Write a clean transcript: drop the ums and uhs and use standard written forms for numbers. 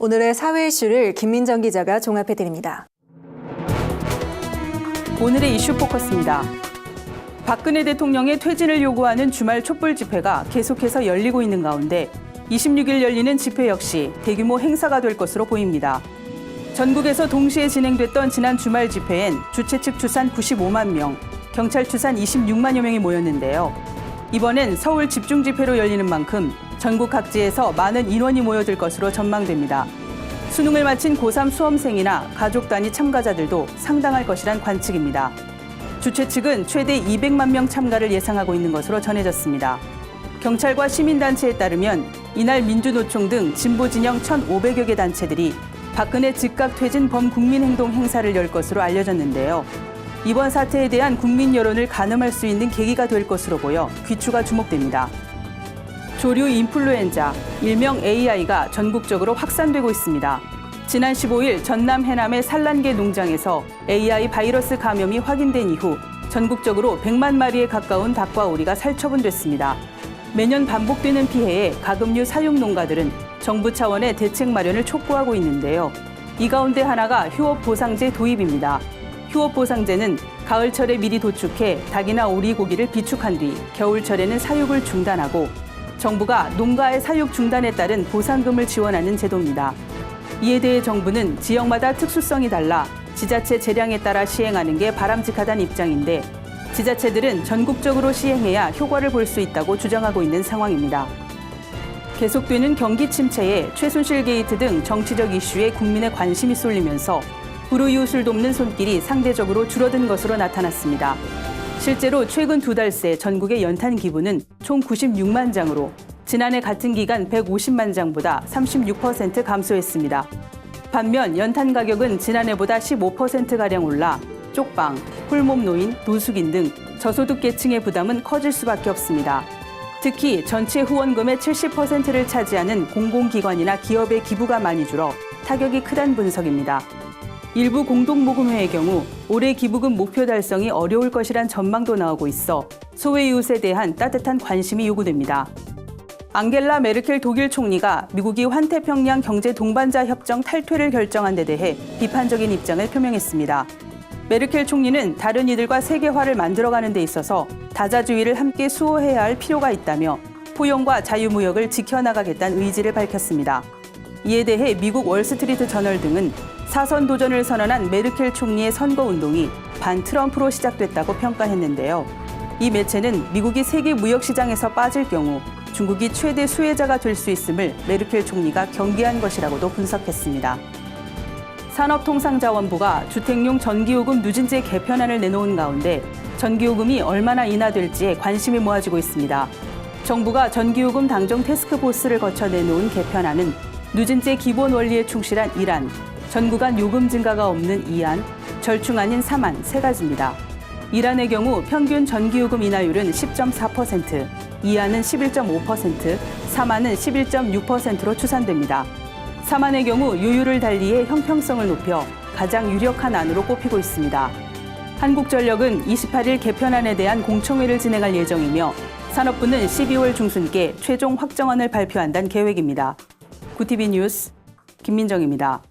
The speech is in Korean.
오늘의 사회 이슈를 김민정 기자가 종합해드립니다. 오늘의 이슈 포커스입니다. 박근혜 대통령의 퇴진을 요구하는 주말 촛불 집회가 계속해서 열리고 있는 가운데 26일 열리는 집회 역시 대규모 행사가 될 것으로 보입니다. 전국에서 동시에 진행됐던 지난 주말 집회엔 주최 측 추산 95만 명, 경찰 추산 26만여 명이 모였는데요. 이번엔 서울 집중 집회로 열리는 만큼 전국 각지에서 많은 인원이 모여들 것으로 전망됩니다. 수능을 마친 고3 수험생이나 가족 단위 참가자들도 상당할 것이란 관측입니다. 주최 측은 최대 200만 명 참가를 예상하고 있는 것으로 전해졌습니다. 경찰과 시민단체에 따르면 이날 민주노총 등 진보 진영 1,500여 개 단체들이 박근혜 즉각 퇴진 범국민행동 행사를 열 것으로 알려졌는데요. 이번 사태에 대한 국민 여론을 가늠할 수 있는 계기가 될 것으로 보여 귀추가 주목됩니다. 조류 인플루엔자, 일명 AI가 전국적으로 확산되고 있습니다. 지난 15일 전남 해남의 산란계 농장에서 AI 바이러스 감염이 확인된 이후 전국적으로 100만 마리에 가까운 닭과 오리가 살처분됐습니다. 매년 반복되는 피해에 가금류 사육 농가들은 정부 차원의 대책 마련을 촉구하고 있는데요. 이 가운데 하나가 휴업보상제 도입입니다. 휴업보상제는 가을철에 미리 도축해 닭이나 오리 고기를 비축한 뒤 겨울철에는 사육을 중단하고 정부가 농가의 사육 중단에 따른 보상금을 지원하는 제도입니다. 이에 대해 정부는 지역마다 특수성이 달라 지자체 재량에 따라 시행하는 게 바람직하다는 입장인데 지자체들은 전국적으로 시행해야 효과를 볼 수 있다고 주장하고 있는 상황입니다. 계속되는 경기 침체에 최순실 게이트 등 정치적 이슈에 국민의 관심이 쏠리면서 불우이웃을 돕는 손길이 상대적으로 줄어든 것으로 나타났습니다. 실제로 최근 2달 새 전국의 연탄 기부는 총 96만 장으로 지난해 같은 기간 150만 장보다 36% 감소했습니다. 반면 연탄 가격은 지난해보다 15%가량 올라 쪽방, 홀몸 노인, 노숙인 등 저소득 계층의 부담은 커질 수밖에 없습니다. 특히 전체 후원금의 70%를 차지하는 공공기관이나 기업의 기부가 많이 줄어 타격이 크다는 분석입니다. 일부 공동모금회의 경우 올해 기부금 목표 달성이 어려울 것이란 전망도 나오고 있어 소외이웃에 대한 따뜻한 관심이 요구됩니다. 앙겔라 메르켈 독일 총리가 미국이 환태평양 경제 동반자 협정 탈퇴를 결정한 데 대해 비판적인 입장을 표명했습니다. 메르켈 총리는 다른 이들과 세계화를 만들어가는 데 있어서 다자주의를 함께 수호해야 할 필요가 있다며 포용과 자유무역을 지켜나가겠다는 의지를 밝혔습니다. 이에 대해 미국 월스트리트 저널 등은 사선 도전을 선언한 메르켈 총리의 선거운동이 반 트럼프로 시작됐다고 평가했는데요. 이 매체는 미국이 세계 무역시장에서 빠질 경우 중국이 최대 수혜자가 될 수 있음을 메르켈 총리가 경계한 것이라고도 분석했습니다. 산업통상자원부가 주택용 전기요금 누진제 개편안을 내놓은 가운데 전기요금이 얼마나 인하될지에 관심이 모아지고 있습니다. 정부가 전기요금 당정 태스크포스를 거쳐 내놓은 개편안은 누진제 기본 원리에 충실한 1안, 전구간 요금 증가가 없는 2안, 절충안인 3안 세 가지입니다. 1안의 경우 평균 전기요금 인하율은 10.4%, 2안은 11.5%, 3안은 11.6%로 추산됩니다. 3안의 경우 요율을 달리해 형평성을 높여 가장 유력한 안으로 꼽히고 있습니다. 한국전력은 28일 개편안에 대한 공청회를 진행할 예정이며 산업부는 12월 중순께 최종 확정안을 발표한다는 계획입니다. 구티비 뉴스 김민정입니다.